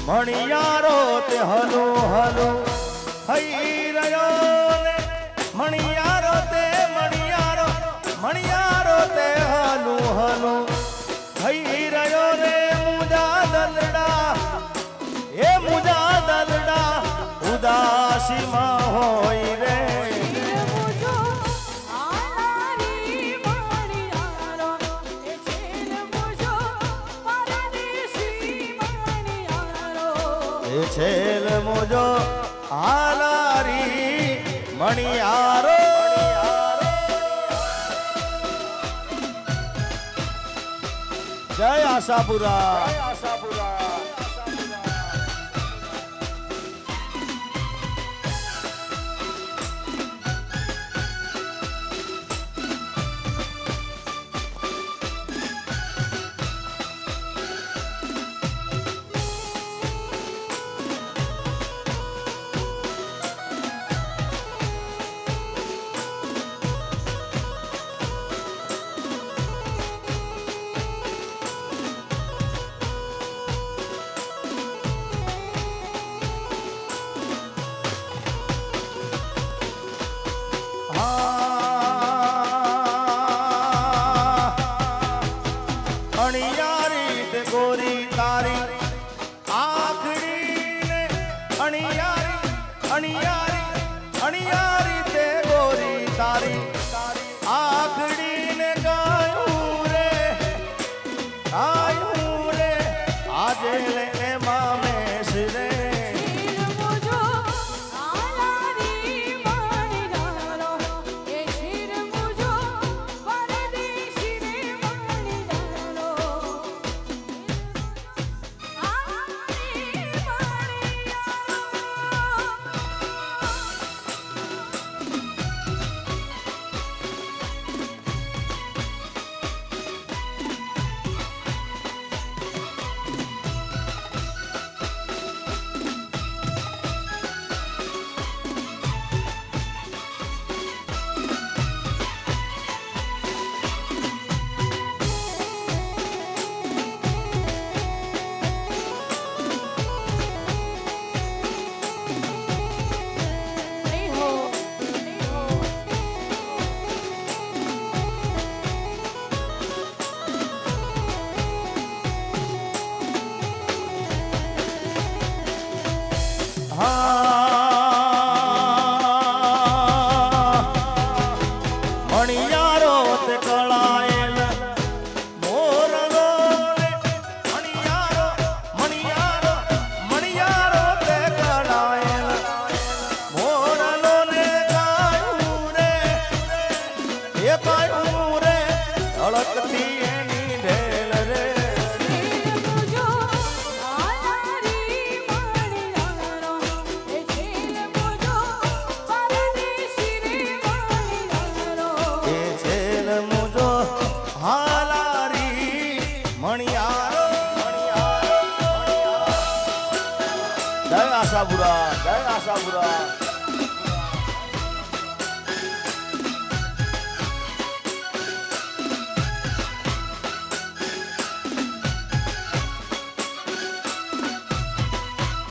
મણિયારો તે hello hello થઈ રહ્યો ને મણિયારો તે મણિયારો તે હલો હલો થઈ રહ્યો રે મુજા દલડા એ મુજા દલડા ઉદાસીમાં હોય રે છેલ મોજો હાલારી મણિયારો જય આશાપુરા અણિયારી તે ગોરી તારી આખડી ને અણિયારી તે ગોરી તારી આખડી ને ગાયું રે આજે લે મામેશ રે મણિયારો તે કળાયેલ મોરલો ને મણિયારો તે કળાયેલ મોરલો ને ગાયું રે ધડકતી એની ઢેલ રે જય આશાપુરા